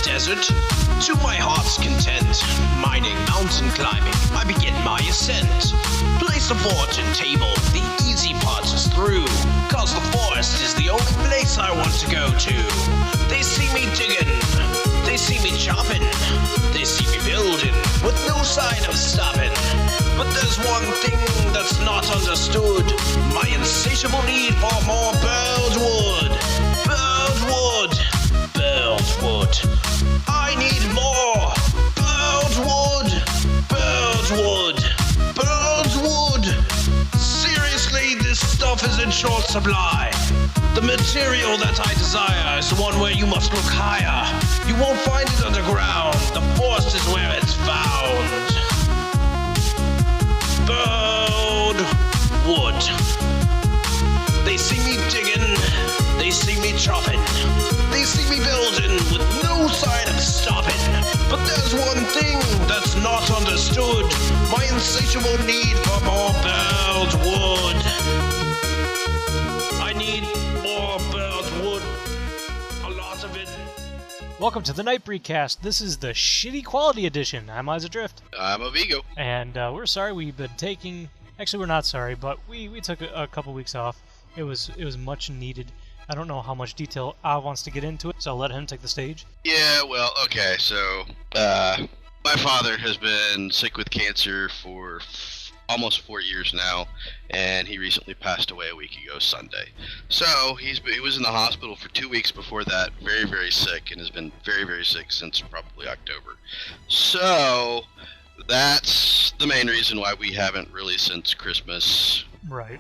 desert, to my heart's content. Mining, mountain climbing, I begin my ascent. Place a fortune table, the easy part is through. Cause the forest is the only place I want to go to. They see me digging, they see me chopping, they see me building, with no sign of stopping. But there's one thing that's not understood, my insatiable need for more burnt wood. Burnt wood. Burnt wood. I need more. Burnt wood. Burnt wood. Burnt wood. Seriously, this stuff is in short supply. The material that I desire is the one where you must look higher. You won't find it underground. The forest is where it's found. Burnt wood. They see me digging, they see me chopping, they see me building with no sign of stopping. But there's one thing that's not understood, my insatiable need for more burnt wood. I need more burnt wood, a lot of it. Welcome to the Nightbreed Cast. This is the shitty quality edition. I'm Liza Drift. I'm Avigo. And we're sorry we've been taking... Actually, we're not sorry, but we took a couple weeks off. It was much needed. I don't know how much detail Av wants to get into it, so I'll let him take the stage. Yeah, well, okay, so, my father has been sick with cancer for almost 4 years now, and he recently passed away a week ago, Sunday. So, he was in the hospital for 2 weeks before that, very, very sick, and has been very, very sick since probably October. So, that's the main reason why we haven't really since Christmas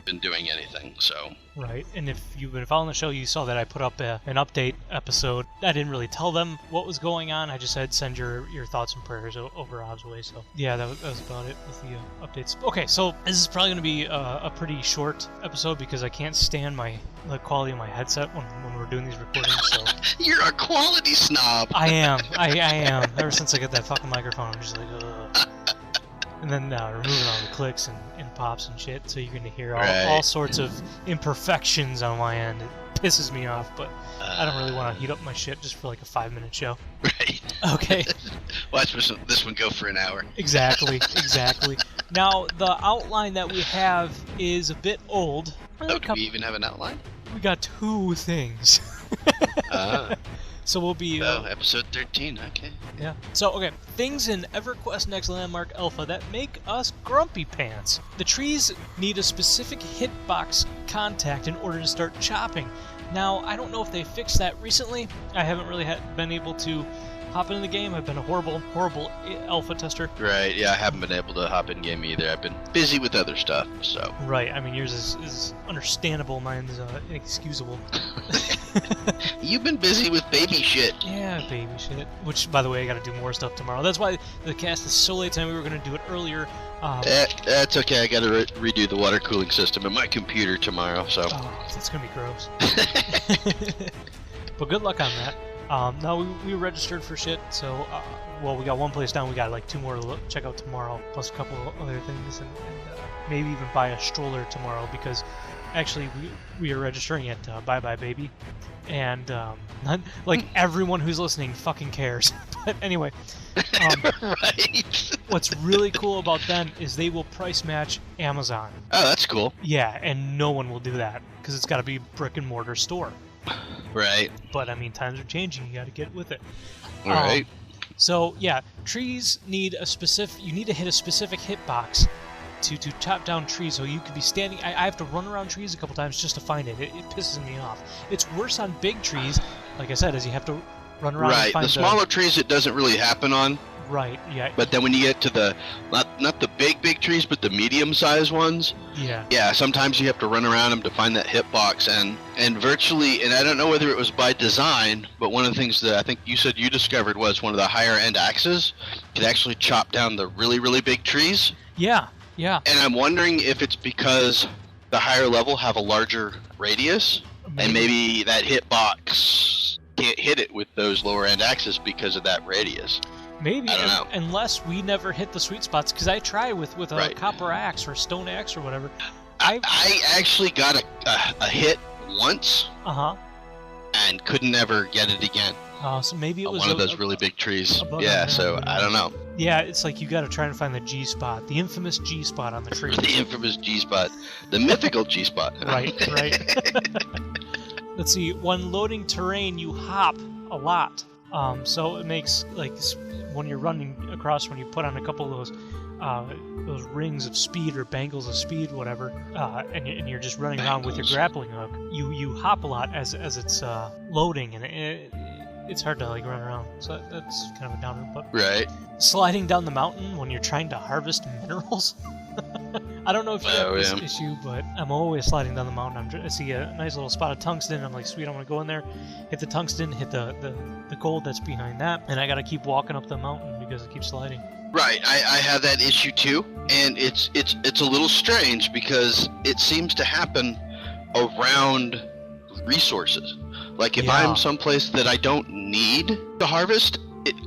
been doing anything, so. Right, and if you've been following the show, you saw that I put up an update episode. I didn't really tell them what was going on. I just said send your thoughts and prayers over Av's way. So yeah, that was about it with the updates. Okay, so this is probably going to be a pretty short episode because I can't stand the quality of my headset when we're doing these recordings. So You're a quality snob. I am. I am. Ever since I got that fucking microphone, I'm just like, ugh. And then removing all the clicks and pops and shit, so you're going to hear all sorts of imperfections on my end. It pisses me off, but I don't really want to heat up my shit just for like a 5-minute show. Right. Okay. Watch this one go for an hour. Exactly. Now, the outline that we have is a bit old. Do we even have an outline? We got 2 things. So we'll be... episode 13, okay. Yeah. So, okay. Things in EverQuest Next Landmark Alpha that make us grumpy pants. The trees need a specific hitbox contact in order to start chopping. Now, I don't know if they fixed that recently. I haven't really been able to hop into the game. I've been a horrible alpha tester. Right, yeah, I haven't been able to hop in game either. I've been busy with other stuff, so. Right, I mean, yours is understandable. Mine's inexcusable. You've been busy with baby shit. Yeah, baby shit. Which, by the way, I gotta do more stuff tomorrow. That's why the cast is so late tonight. We were gonna do it earlier. That's okay. I gotta redo the water cooling system in my computer tomorrow, so. Oh, that's gonna be gross. But good luck on that. No, we registered for shit, so, we got one place down. We got like 2 more to check out tomorrow, plus a couple of other things, and maybe even buy a stroller tomorrow, because actually we are registering at Bye Bye Baby, and not, like everyone who's listening fucking cares. But anyway, right. What's really cool about them is they will price match Amazon. Oh, that's cool. Yeah, and no one will do that because it's got to be brick and mortar store. Right. But I mean, times are changing. You got to get with it. All right. So yeah, trees need you need to hit a specific hitbox to chop down trees. So you could be standing. I have to run around trees a couple times just to find it. It pisses me off. It's worse on big trees, like I said, as you have to run around. Right. And find the smaller trees, it doesn't really happen on. Right. Yeah. But then when you get to the not the big trees, but the medium-sized ones. Yeah. Yeah. Sometimes you have to run around them to find that hitbox, and virtually, and I don't know whether it was by design, but one of the things that I think you said you discovered was one of the higher-end axes could actually chop down the really, really big trees. Yeah. Yeah. And I'm wondering if it's because the higher level have a larger radius, and maybe that hitbox can't hit it with those lower-end axes because of that radius. Maybe, I don't know. Unless we never hit the sweet spots, because I try with a copper axe or a stone axe or whatever. I actually got a hit once. Uh-huh. And couldn't ever get it again. So maybe it was one of those really big trees. above Yeah, our so ground, I don't know. Yeah, it's like you got to try and find the G spot, the infamous G spot on the tree. The infamous G spot, the mythical G spot. Right. Let's see. When loading terrain, you hop a lot. So it makes like when you're running across, when you put on a couple of those rings of speed or bangles of speed, whatever, and you're just running around with your grappling hook. You hop a lot as it's loading, and it's hard to like run around. So that's kind of a downer. But Right. sliding down the mountain when you're trying to harvest minerals. I don't know if you have this issue, but I'm always sliding down the mountain. I see a nice little spot of tungsten. I'm like, sweet, I'm gonna go in there, hit the tungsten, hit the gold that's behind that, and I gotta keep walking up the mountain because it keeps sliding. Right, I have that issue too, and it's a little strange because it seems to happen around resources. Like if I'm someplace that I don't need to harvest,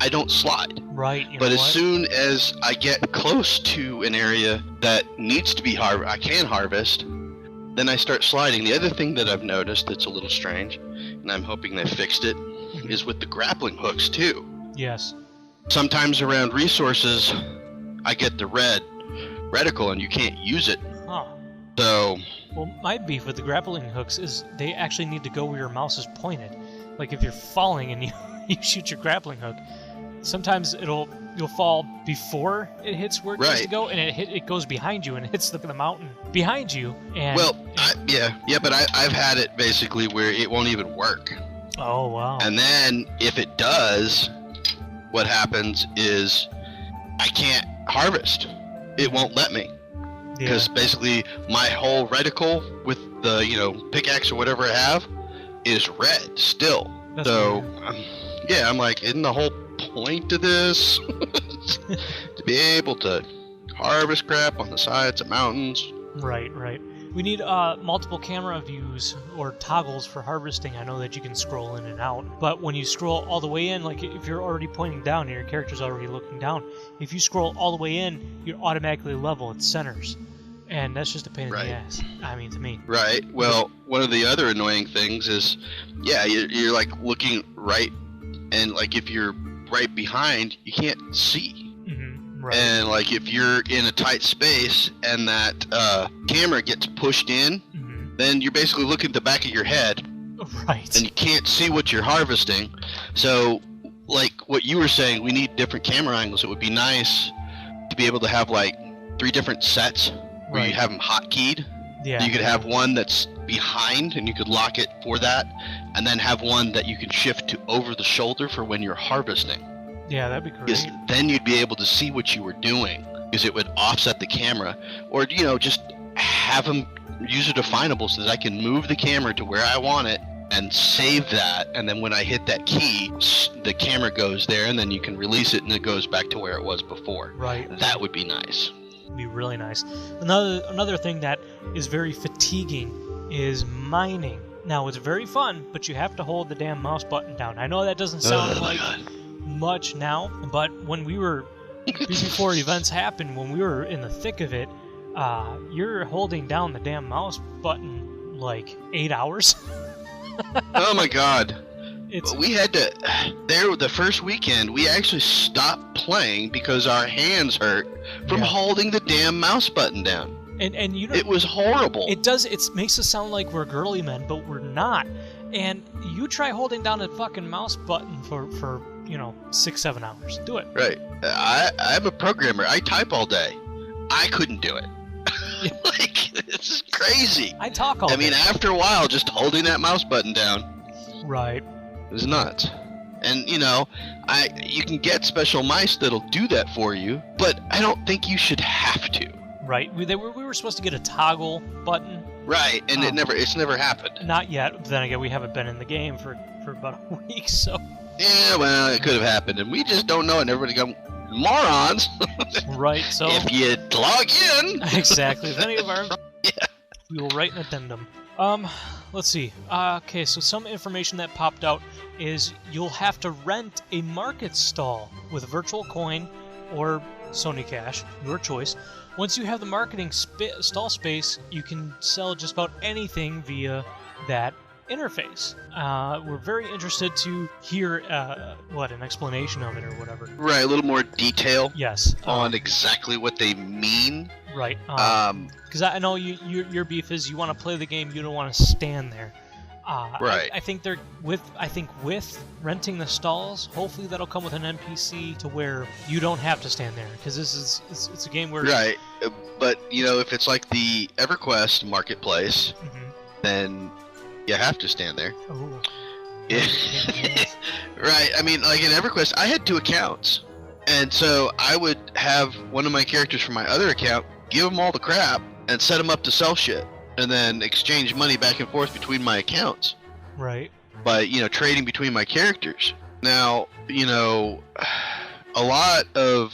I don't slide. Right. But as soon as I get close to an area that needs to be I can harvest, then I start sliding. The other thing that I've noticed that's a little strange, and I'm hoping they fixed it, is with the grappling hooks too. Yes. Sometimes around resources, I get the red reticle and you can't use it. Huh. So... Well, my beef with the grappling hooks is they actually need to go where your mouse is pointed. Like if you're falling and you shoot your grappling hook, sometimes you'll fall before it hits where it needs to go, and it goes behind you and hits the mountain behind you. And but I've had it basically where it won't even work. Oh wow! And then if it does, what happens is I can't harvest. It won't let me because basically my whole reticle with the pickaxe or whatever I have is red still. That's so I'm like, isn't the whole point of this to be able to harvest crap on the sides of mountains? Right. We need multiple camera views or toggles for harvesting. I know that you can scroll in and out, but when you scroll all the way in, like if you're already pointing down and your character's already looking down, if you scroll all the way in, you're automatically level at centers. And that's just a pain in the ass. I mean, to me. Right. Well, one of the other annoying things is, you're like looking right, and like if you're right behind, you can't see. Mm-hmm. Right. And like if you're in a tight space and that camera gets pushed in, then you're basically looking at the back of your head. Right. And you can't see what you're harvesting. So, like what you were saying, we need different camera angles. It would be nice to be able to have like 3 different sets where you have them hotkeyed. Yeah. You could have one that's behind and you could lock it for that, and then have one that you can shift to over the shoulder for when you're harvesting. Yeah, that'd be great. Because then you'd be able to see what you were doing, because it would offset the camera. Or, just have them user definable so that I can move the camera to where I want it and save that, and then when I hit that key, the camera goes there, and then you can release it and it goes back to where it was before. Right. That would be nice. Be really nice. Another thing that is very fatiguing is mining. Now it's very fun, but you have to hold the damn mouse button down. I know that doesn't sound like much now, but when we were before events happened, when we were in the thick of it, you're holding down the damn mouse button like 8 hours. Oh my god. We had to the first weekend we actually stopped playing because our hands hurt from holding the damn mouse button down. And it was horrible. It makes us sound like we're girly men, but we're not. And you try holding down a fucking mouse button for 6-7 hours. Do it. Right. I'm a programmer. I type all day. I couldn't do it. Like, this is crazy. I talk all day. I mean, after a while, just holding that mouse button down. Right. It was nuts. And, you can get special mice that'll do that for you, but I don't think you should have to. Right. We were supposed to get a toggle button. Right, and it's never happened. Not yet. But then again, we haven't been in the game for about a week, so... Yeah, well, it could have happened, and we just don't know, and everybody go, morons! Right, so... If you log in! Exactly. If any of our... We will write an addendum. Let's see. Okay, so some information that popped out is you'll have to rent a market stall with virtual coin or Sony Cash, your choice. Once you have the marketing stall space, you can sell just about anything via that interface. We're very interested to hear an explanation of it or whatever. Right, a little more detail Yes. on exactly what they mean. Right. Because I know your beef is you want to play the game, you don't want to stand there. Right. I think with renting the stalls, hopefully that'll come with an NPC to where you don't have to stand there, because it's a game where Right, but if it's like the EverQuest marketplace, Mhm. then you have to stand there. Ooh. Right. I mean, like in EverQuest, I had 2 accounts, and so I would have one of my characters from my other account give them all the crap and set them up to sell shit, and then exchange money back and forth between my accounts Right. by trading between my characters. Now, a lot of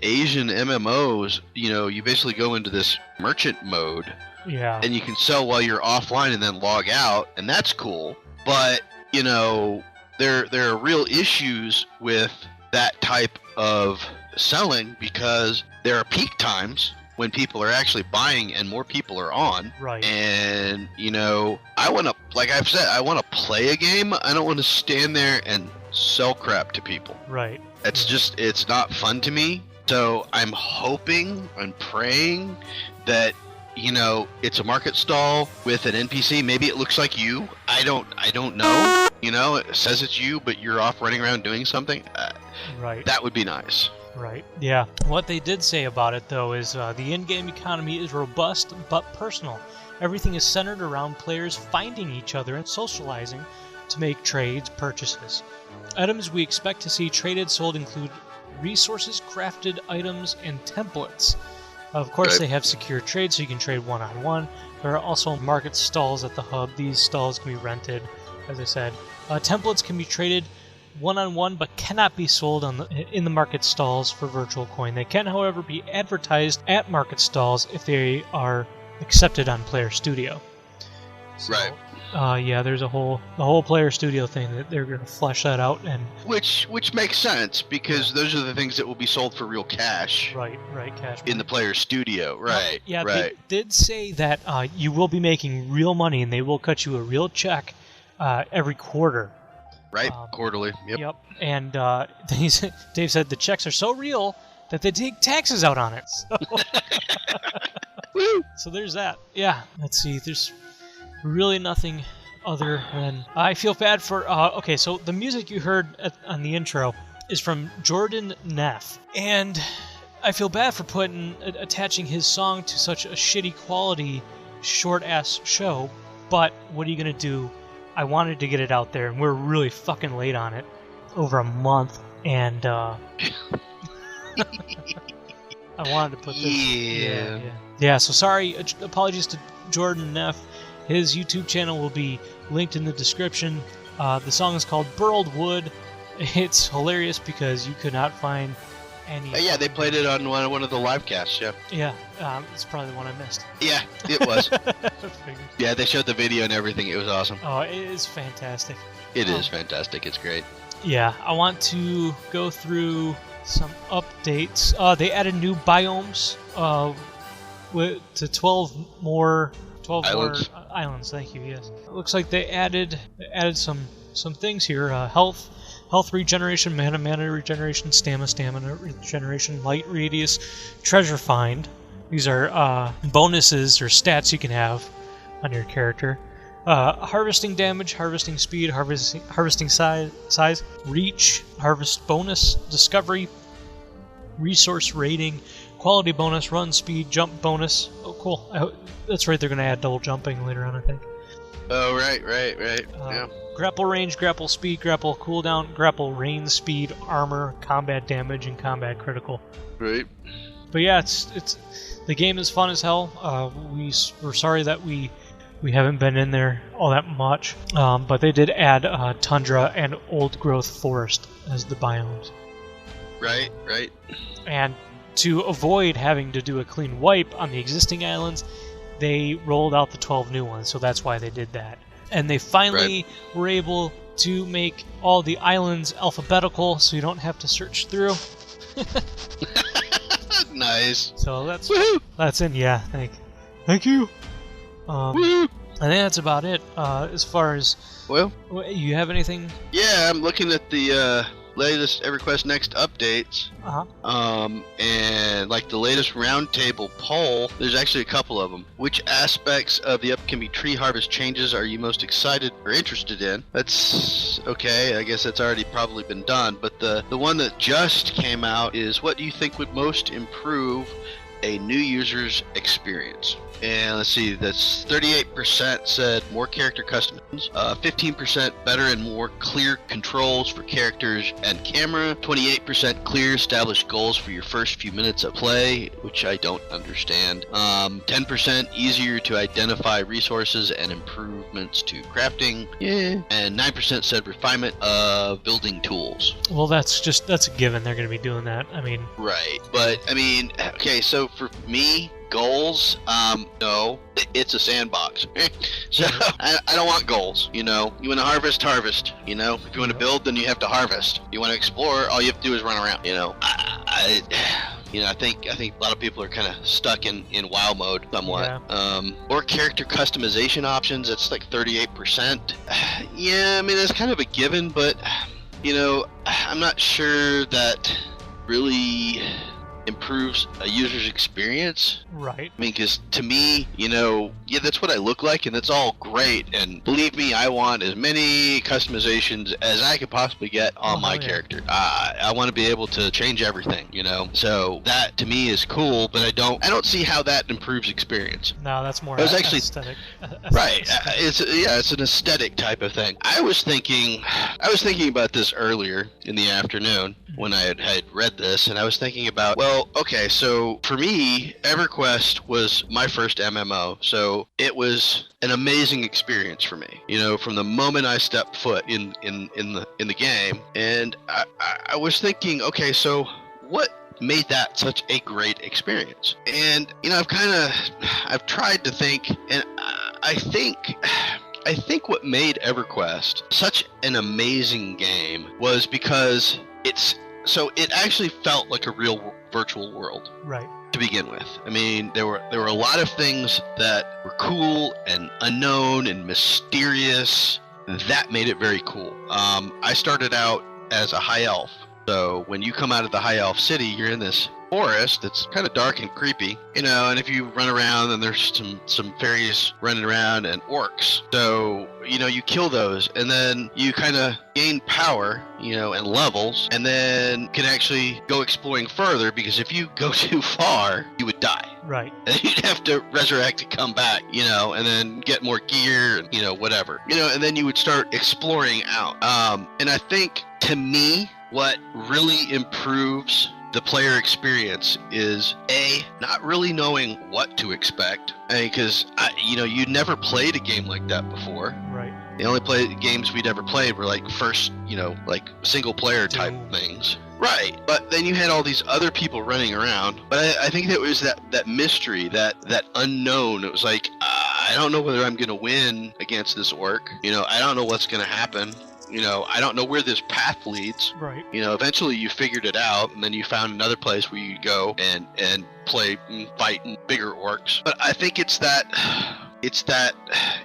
Asian MMOs, you basically go into this merchant mode, Yeah. and you can sell while you're offline and then log out, and that's cool. But there are real issues with that type of selling, because there are peak times when people are actually buying and more people are on. Right. And I want to, like I've said, I want to play a game. I don't want to stand there and sell crap to people. Right. It's not fun to me. So I'm hoping and praying that it's a market stall with an NPC. Maybe it looks like you. I don't know. It says it's you, but you're off running around doing something. Right. That would be nice. Right. Yeah. What they did say about it, though, is the in-game economy is robust but personal. Everything is centered around players finding each other and socializing to make trades, purchases. Items we expect to see traded, sold include resources, crafted items, and templates. Of course, Right. they have secure trade, so you can trade one-on-one. There are also market stalls at the hub. These stalls can be rented, as I said. Templates can be traded one-on-one, but cannot be sold in the market stalls for virtual coin. They can, however, be advertised at market stalls if they are accepted on Player Studio. So, Right. Yeah, there's the whole Player Studio thing that they're going to flesh that out and. Which makes sense, because those are the things that will be sold for real cash Right, cash. in the player studio. Right. Yeah, Right. they did say that you will be making real money and they will cut you a real check every quarter. Right. Quarterly. Yep. And Dave said the checks are so real that they take taxes out on it. So, Woo! so there's that. Yeah. Let's see. There's really nothing other than I feel bad for. Okay, so the music you heard on the intro is from Jordan Neff, and I feel bad for attaching his song to such a shitty quality, short ass show. But what are you gonna do? I wanted to get it out there, and we're really fucking late on it, over a month, and I wanted to put this. Yeah. So sorry, apologies to Jordan Neff. His YouTube channel will be linked in the description. The song is called "Burled Wood." It's hilarious because you could not find any. Yeah, they played it on one of the live casts. Yeah. Yeah, it's probably the one I missed. Yeah, it was. Figured. Yeah, they showed the video and everything. It was awesome. Oh, it is fantastic. It is fantastic. It's great. Yeah, I want to go through some updates. They added new biomes to 12 more Islands. Islands. Thank you. Yes, it looks like they added some things here. Health regeneration, mana regeneration, stamina regeneration, light radius, treasure find. These are bonuses or stats you can have on your character. Harvesting damage, harvesting speed, harvesting size, reach, harvest bonus, discovery, resource rating, quality bonus, run speed, jump bonus. Oh, cool. That's right, they're going to add double jumping later on, I think. Oh, right. Yeah. Grapple range, grapple speed, grapple cooldown, grapple range speed, armor, combat damage, and combat critical. Right. But yeah, it's the game is fun as hell. We're sorry that we haven't been in there all that much, but they did add tundra and old growth forest as the biomes. Right. And to avoid having to do a clean wipe on the existing islands, they rolled out the 12 new ones, so that's why they did that. And they finally were able to make all the islands alphabetical, so you don't have to search through. Nice. So Woohoo! that's in. Yeah, thank you. Woo! I think that's about it. As far as Well, you have anything? yeah, I'm looking at the latest EverQuest Next updates. And like the latest roundtable poll, there's actually a couple of them. Which aspects of the upcoming tree harvest changes are you most excited or interested in? That's okay. I guess that's already probably been done. But the one that just came out is, what do you think would most improve a new user's experience? And let's see, that's 38% said more character customizations, 15% better and more clear controls for characters and camera, 28% clear established goals for your first few minutes of play, which I don't understand, 10% easier to identify resources and improvements to crafting, and 9% said refinement of building tools. Well, that's a given. They're going to be doing that. I mean, Right, but I mean, okay, so for me, goals, no, it's a sandbox. So I don't want goals. You know, you want to harvest. You know, if you want to build, then you have to harvest. You want to explore, all you have to do is run around. You know, I think a lot of people are kind of stuck in WoW mode somewhat. Yeah. Or character customization options. It's like 38%. Yeah, I mean that's kind of a given, but you know, I'm not sure that really improves a user's experience. right. I mean, because to me, you know, yeah, that's what I look like, and that's all great. And believe me, I want as many customizations as I could possibly get on my character. I want to be able to change everything, you know. So that to me is cool, but I don't see how that improves experience. No, that's more It was actually- aesthetic. Right. It's an aesthetic type of thing. I was thinking about this earlier in the afternoon when I had read this, and I was thinking about, well, okay, so for me, EverQuest was my first MMO, so it was an amazing experience for me. You know, from the moment I stepped foot in the game, and I was thinking, okay, so what made that such a great experience? And you know, I've tried to think, and I think what made EverQuest such an amazing game was because it actually felt like a real virtual world Right. to begin with. I mean, there were a lot of things that were cool and unknown and mysterious. That made it very cool. I started out as a high elf. So when you come out of the high elf city, you're in this forest that's kind of dark and creepy, you know, and if you run around, then there's some fairies running around and orcs. So, you know, you kill those, and then you kind of gain power, you know, and levels, and then can actually go exploring further, because if you go too far, you would die. Right. And you'd have to resurrect and come back, you know, and then get more gear and, you know, whatever. You know, and then you would start exploring out. And I think, to me, what really improves the player experience is not really knowing what to expect. Because, you know, you'd never played a game like that before. Right. The only games we'd ever played were like first, you know, like single player type things. Right, but then you had all these other people running around. But I think that was that mystery, that unknown. It was like, I don't know whether I'm going to win against this orc. You know, I don't know what's going to happen. You know, I don't know where this path leads. Right. You know, eventually you figured it out, and then you found another place where you go and play and fight bigger orcs. But I think it's that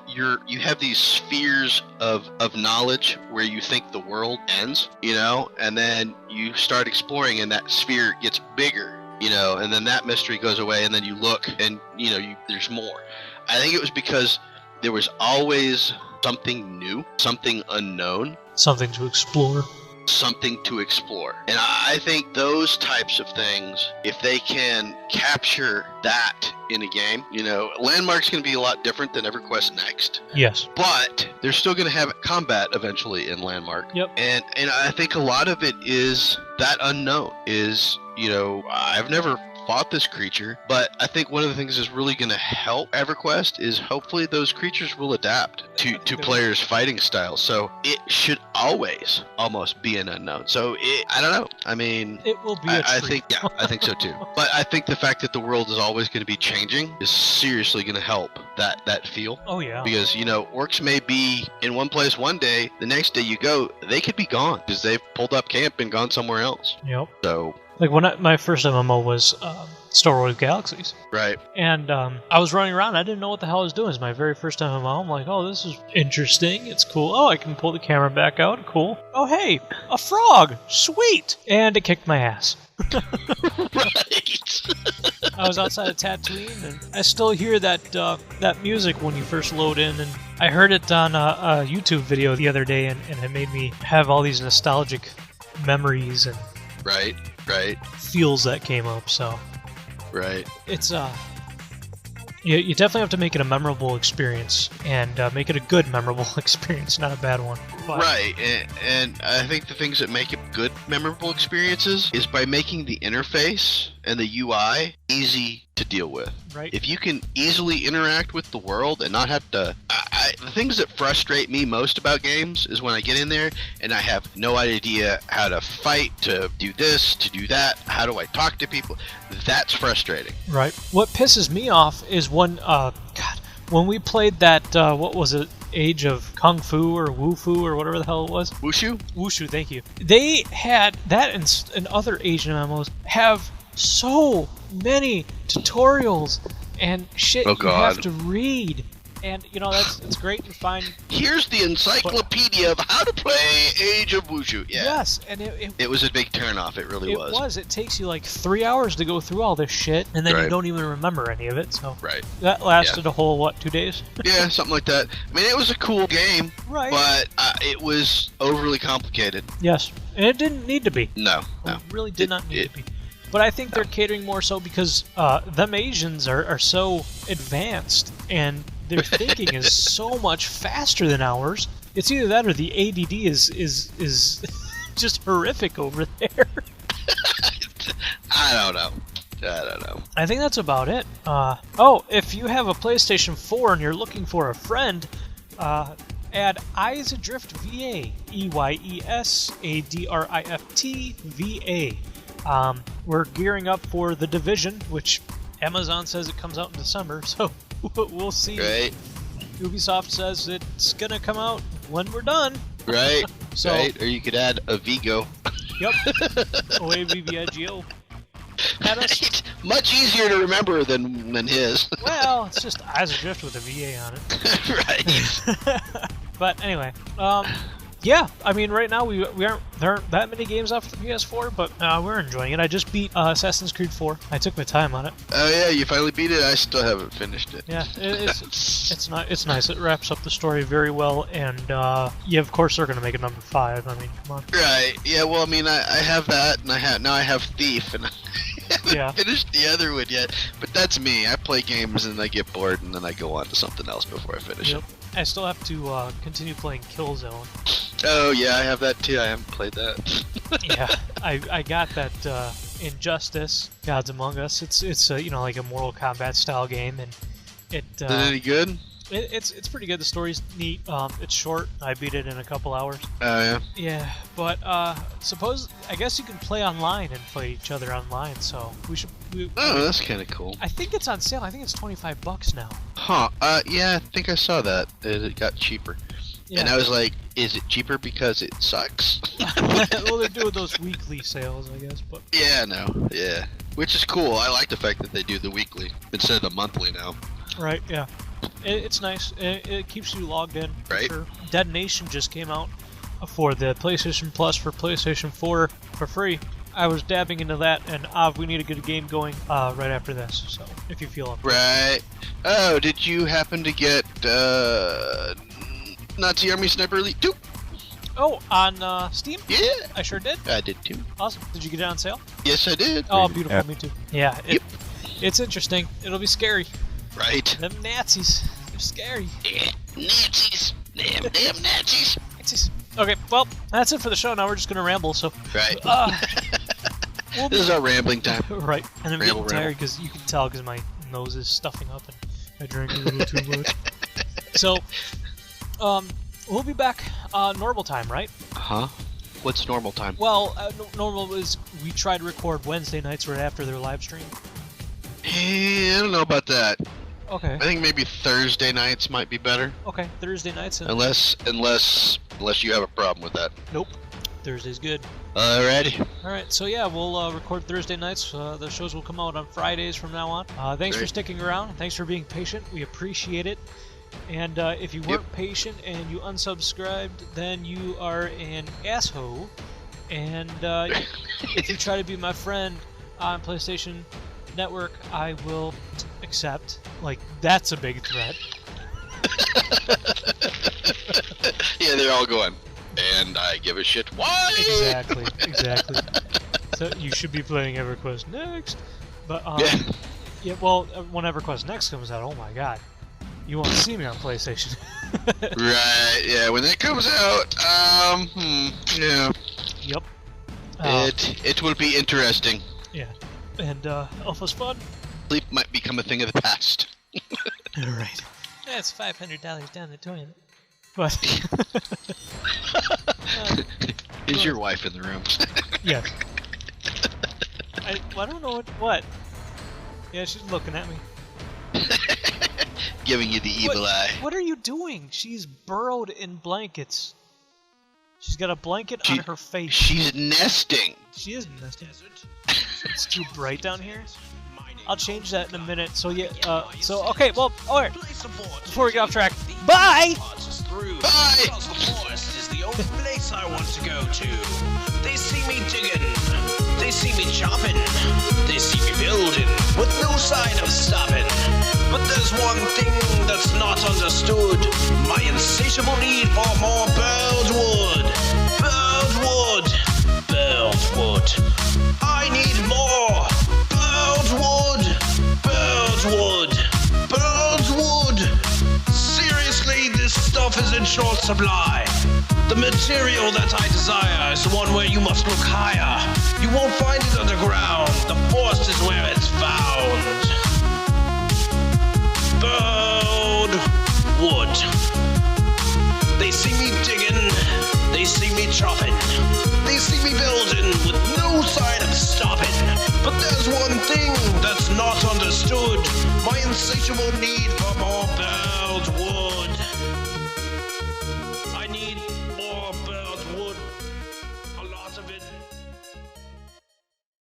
you have these spheres of knowledge where you think the world ends, you know, and then you start exploring and that sphere gets bigger, you know, and then that mystery goes away, and then you look and, you know, there's more. I think it was because there was always something new, something unknown, Something to explore. something to explore. And I think those types of things, if they can capture that in a game, you know, Landmark's going to be a lot different than EverQuest Next, Yes. but they're still going to have combat eventually in Landmark. Yep. And I think a lot of it is that unknown is, you know, I've never fought this creature, but I think one of the things that's really going to help EverQuest is hopefully those creatures will adapt to players' fighting styles. So it should always almost be an unknown. So I don't know. I mean, It will be a I treat. think I think so too. But I think the fact that the world is always going to be changing is seriously going to help that feel. Oh, yeah. Because, you know, orcs may be in one place one day, the next day you go, they could be gone because they've pulled up camp and gone somewhere else. Yep. So Like my first MMO was Star Wars Galaxies. Right. And I was running around. I didn't know what the hell I was doing. It's my very first MMO. I'm like, oh, this is interesting. It's cool. Oh, I can pull the camera back out. Cool. Oh, hey, a frog. Sweet. And it kicked my ass. Right. I was outside of Tatooine, and I still hear that that music when you first load in. And I heard it on a YouTube video the other day, and it made me have all these nostalgic memories and Right. feels that came up. So Right. it's you definitely have to make it a memorable experience, and make it a good memorable experience, not a bad one. But, Right, and I think the things that make it good, memorable experiences is by making the interface and the UI easy to deal with. Right. If you can easily interact with the world and not have to... the things that frustrate me most about games is when I get in there and I have no idea how to fight, to do this, to do that, how do I talk to people? That's frustrating. Right. What pisses me off is when we played that, what was it, Age of Kung Fu or Wu Fu or whatever the hell it was? Wushu? Wushu, thank you. They had that, and other Asian MMOs have so many tutorials and shit Oh, you have God. to read. And, it's great and fine. Here's the encyclopedia of how to play Age of Wushu. Yeah. Yes, and It was a big turnoff, it really was. It takes you like 3 hours to go through all this shit, and then you Right. don't even remember any of it, so... Right. That lasted a whole, 2 days? Yeah, something like that. I mean, it was a cool game, Right. but it was overly complicated. Yes, and it didn't need to be. No. It really did not need to be. But I think they're catering more so because them Asians are so advanced, and their thinking is so much faster than ours. It's either that or the ADD is just horrific over there. I don't know. I think that's about it. If you have a PlayStation 4 and you're looking for a friend, add Eyes Adrift VA, EYESADRIFT VA. We're gearing up for The Division, which Amazon says it comes out in December, so we'll see. Right. Ubisoft says it's gonna come out when we're done. Right. So- right. Or you could add a Vigo. Yep. OAVVIGO. Add us. Right. Much easier to remember than his. Well, it's just Eyes Adrift with a VA on it. Right. But anyway, yeah, I mean, right now there aren't that many games off the PS4, but we're enjoying it. I just beat Assassin's Creed 4. I took my time on it. Oh yeah, you finally beat it. I still haven't finished it. Yeah, it's nice. It wraps up the story very well, and yeah, of course they're gonna make a number 5. I mean, come on. Right. Yeah. Well, I mean, I have that, and I have Thief, and I haven't Yeah. finished the other one yet. But that's me. I play games and I get bored, and then I go on to something else before I finish Yep. it. I still have to continue playing Killzone. Oh yeah, I have that too. I haven't played that. Yeah, I got that Injustice, Gods Among Us. It's like a Mortal Kombat style game, and Is it any good? it's pretty good. The story's neat. It's short. I beat it in a couple hours. Oh yeah. Yeah, but I guess you can play online and play each other online. So Oh, that's kind of cool. I think it's on sale. I think it's $25 now. Huh. Yeah, I think I saw that. It got cheaper. Yeah. And I was like, is it cheaper because it sucks? Well, they're doing those weekly sales, I guess. But Yeah, no. Yeah. Which is cool. I like the fact that they do the weekly instead of the monthly now. right, yeah, it's nice. It keeps you logged in. For Right. sure. Dead Nation just came out for the PlayStation Plus for PlayStation 4 for free. I was dabbing into that, and we need to get a game going right after this. So if you feel up. Right. Oh, did you happen to get Nazi Army Sniper Elite 2? Oh, on Steam? Yeah, I sure did. I did too. Awesome. Did you get it on sale? Yes, I did. Oh, beautiful. Yeah. Me too. Yeah. It's interesting. It'll be scary. Right. Them Nazis. They're scary. Yeah. Nazis. Damn Nazis. Nazis. Okay, well, that's it for the show. Now we're just gonna ramble. So, Right. we'll This is our rambling time. right. And I'm Ramble, getting tired because you can tell because my nose is stuffing up and I drank a little too much. So, we'll be back normal time, right? Huh? What's normal time? Well, normal is we try to record Wednesday nights right after their live stream. Hey, I don't know about that. Okay. I think maybe Thursday nights might be better. Okay. Thursday nights. And Unless you have a problem with that. nope. Thursday's good. Alrighty. All right, so yeah, we'll record Thursday nights. The shows will come out on Fridays from now on. Thanks for Great. sticking around. Thanks for being patient. We appreciate it. And if you weren't patient and you unsubscribed, then you are an asshole. And if you try to be my friend on PlayStation Network, I will accept. Like, that's a big threat. Yeah, they're all going. And I give a shit. Why? Exactly. So you should be playing EverQuest next. But yeah, well, when EverQuest next comes out, oh my god, you won't see me on PlayStation. Right. Yeah. When that comes out, yeah. Yep. It will be interesting. Yeah. And Alpha's fun. Sleep might become a thing of the past. Right. That's $500 down the toilet. But Is your wife in the room? yeah. I don't know what. Yeah, she's looking at me. Giving you the evil eye. What are you doing? She's burrowed in blankets. She's got a blanket on her face. She's nesting. She is nesting. It's too bright down here. I'll change that in a minute. So yeah, okay, well, alright. Before we get off track, bye! Bye! The forest is the only place I want to go to. They see me digging, they see me chopping, they see me building, with no sign of stopping. But there's one thing that's not understood, my insatiable need for more bird wood. Bird wood. Bird wood. I need more. Bird wood. Bird wood. Bird wood. Seriously, this stuff is in short supply. The material that I desire is the one where you must look higher. You won't find it underground. The forest is where it's found. Bird wood. They see me digging, they see me chopping, they see me building with no sign of stopping. But there's one thing that's not understood, my insatiable need for more bird wood.